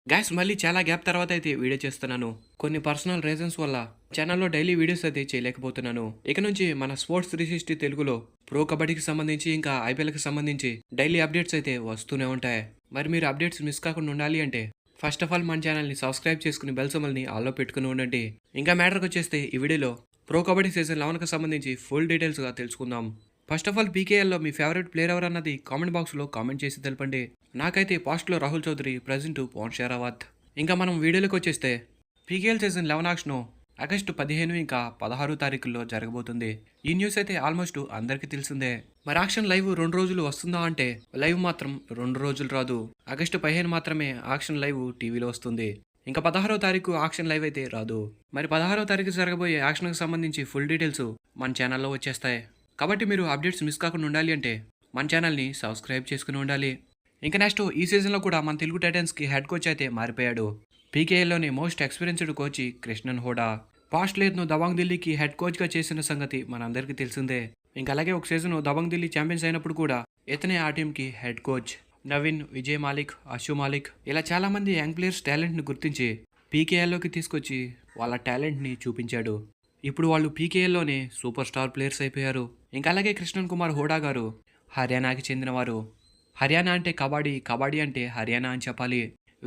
Gas మళ్ళీ చాలా gap తర్వాత అయితే వీడియో చేస్తున్నాను. కొన్ని పర్సనల్ రీజన్స్ వల్ల ఛానల్లో డైలీ వీడియోస్ అయితే చేయలేకపోతున్నాను. ఇక నుంచి మన స్పోర్ట్స్ 360 తెలుగులో ప్రో కబడ్డీకి సంబంధించి ఇంకా ఐపీఎల్కి సంబంధించి డైలీ అప్డేట్స్ అయితే వస్తూనే ఉంటాయి. మరి మీరు అప్డేట్స్ మిస్ కాకుండా ఉండాలి అంటే ఫస్ట్ ఆఫ్ ఆల్ మన ఛానల్ని సబ్స్క్రైబ్ చేసుకుని బెల్ సింబల్ని ఆల్లో పెట్టుకుని ఉండండి. ఇంకా మ్యాటర్కి వచ్చేస్తే ఈ వీడియోలో ప్రో కబడ్డీ సీజన్ 11కి సంబంధించి ఫుల్ డీటెయిల్స్గా తెలుసుకుందాం. ఫస్ట్ ఆఫ్ ఆల్ పీకేఎల్లో మీ ఫేవరెట్ ప్లేయర్ ఎవరన్నది కామెంట్ బాక్స్లో కామెంట్ చేసి తెలపండి. నాకైతే పాస్ట్లో రాహుల్ చౌదరి, ప్రజెంట్ పవన్ షెరావత్. ఇంకా మనం వీడియోలోకి వచ్చేస్తే పీకేఎల్ సీజన్ 11 యాక్షన్ ఆగస్టు 15 ఇంకా 16 తారీఖుల్లో జరగబోతుంది. ఈ న్యూస్ అయితే ఆల్మోస్ట్ అందరికీ తెలిసిందే. మరి యాక్షన్ లైవ్ 2 రోజులు వస్తుందా అంటే లైవ్ మాత్రం 2 రోజులు రాదు. ఆగస్టు 15 మాత్రమే యాక్షన్ లైవ్ టీవీలో వస్తుంది. ఇంకా 16వ తారీఖు యాక్షన్ లైవ్ అయితే రాదు. మరి 16వ తారీఖు జరగబోయే యాక్షన్కి సంబంధించి ఫుల్ డీటెయిల్స్ మన ఛానల్లో వచ్చేస్తాయి. కాబట్టి మీరు అప్డేట్స్ మిస్ కాకుండా ఉండాలి అంటే మన ఛానల్ని సబ్స్క్రైబ్ చేసుకుని ఉండాలి. ఇంకా నెక్స్ట్ ఈ సీజన్లో కూడా మన తెలుగు టైటన్స్కి హెడ్ కోచ్ అయితే మారిపోయాడు. పీకేఎల్లోని most experienced coach Krishan Hooda. Past లేత్ను దబాంగ్ ఢిల్లీకి హెడ్ కోచ్గా చేసిన సంగతి మనందరికీ తెలిసిందే. ఇంకా అలాగే ఒక సీజన్ దబాంగ్ ఢిల్లీ ఛాంపియన్స్ అయినప్పుడు కూడా ఇతనే ఆ టీంకి హెడ్ కోచ్. నవీన్, విజయ్ మాలిక్, అశు మాలిక్ ఇలా చాలామంది యంగ్ ప్లేయర్స్ టాలెంట్ని గుర్తించి పీకేఎల్లోకి తీసుకొచ్చి వాళ్ళ టాలెంట్ని చూపించాడు. ఇప్పుడు వాళ్ళు పీకేఎల్లోనే సూపర్ స్టార్ ప్లేయర్స్ అయిపోయారు. ఇంకా అలాగే కృష్ణన్ కుమార్ హోడా గారు హర్యానాకి చెందినవారు. హర్యానా అంటే కబడ్డీ, కబడ్డీ అంటే హర్యానా అని చెప్పాలి.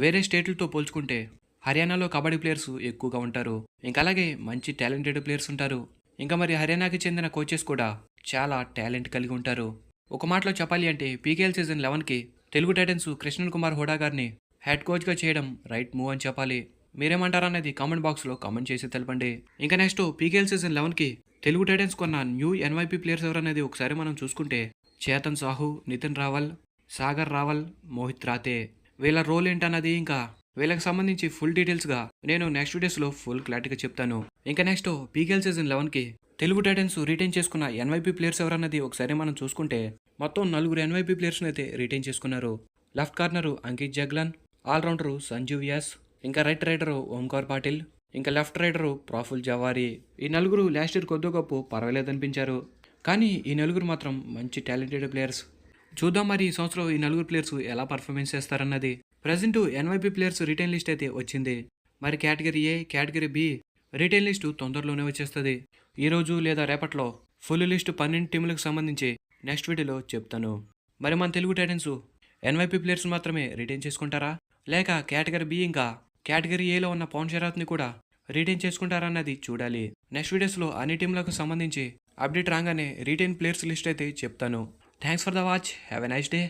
వేరే స్టేట్లతో పోల్చుకుంటే హర్యానాలో కబడ్డీ ప్లేయర్స్ ఎక్కువగా ఉంటారు. ఇంకా అలాగే మంచి టాలెంటెడ్ ప్లేయర్స్ ఉంటారు. ఇంకా మరి హర్యానాకి చెందిన కోచెస్ కూడా చాలా టాలెంట్ కలిగి ఉంటారు. ఒక మాటలో చెప్పాలి అంటే పీకేఎల్ సీజన్ 11కి తెలుగు టైటన్స్ కృష్ణన్ కుమార్ హోడా గారిని హెడ్ కోచ్గా చేయడం రైట్ మూవ్ అని చెప్పాలి. మీరేమంటారనేది కామెంట్ బాక్స్లో కామెంట్ చేసి తెలపండి. ఇంకా నెక్స్ట్ పీకేఎల్ సీజన్ 11కి తెలుగు టైటన్స్ కొన్న న్యూ ఎన్వైపీ ప్లేయర్స్ ఎవరనేది ఒకసారి మనం చూసుకుంటే చేతన్ సాహు, నితిన్ రావల్, సాగర్ రావల్, మోహిత్ రాతే. వీళ్ళ రోల్ ఏంటన్నది ఇంకా వీళ్ళకి సంబంధించి ఫుల్ డీటెయిల్స్గా నేను నెక్స్ట్ వీడియోస్లో ఫుల్ క్లారిటీగా చెప్తాను. ఇంకా నెక్స్ట్ పీకేఎల్ సీజన్ 11కి తెలుగు టైటన్స్ రిటైన్ చేసుకున్న ఎన్వైపీ ప్లేయర్స్ ఎవరన్నది ఒకసారి మనం చూసుకుంటే మొత్తం 4 ఎన్వైపీ ప్లేయర్స్ని అయితే రిటైన్ చేసుకున్నారు. Left corner Ankit Jaglan, all-rounder Sanjeev S, ఇంకా రైట్ రైడరు ఓంకార్ పాటిల్, ఇంకా లెఫ్ట్ రైడరు ప్రాఫుల్ జవారీ. ఈ నలుగురు లాస్ట్ ఇయర్ కొద్ది గొప్ప పర్వాలేదనిపించారు. కానీ ఈ నలుగురు మాత్రం మంచి టాలెంటెడ్ ప్లేయర్స్. చూద్దాం మరి ఈ సంవత్సరం ఈ నలుగురు ప్లేయర్స్ ఎలా పర్ఫార్మెన్స్ చేస్తారన్నది. Present NYP players retain list అయితే వచ్చింది. మరి category A, category B retain list తొందరలోనే వచ్చేస్తుంది. ఈరోజు లేదా రేపట్లో ఫుల్ లిస్టు 12 టీములకు సంబంధించి నెక్స్ట్ వీడియోలో చెప్తాను. మరి మన తెలుగు టైటన్స్ ఎన్వైపీ ప్లేయర్స్ మాత్రమే రిటైన్ చేసుకుంటారా, లేక కేటగిరీ బి ఇంకా కేటగిరీ ఏలో ఉన్న పవన్ షెరావత్ని కూడా రిటైన్ చేసుకుంటారన్నది చూడాలి. నెక్స్ట్ వీడియోస్లో అన్ని టీంలకు సంబంధించి అప్డేట్ రాగానే రిటైన్ ప్లేయర్స్ లిస్ట్ అయితే చెప్తాను. Thanks for the watch. Have a nice day.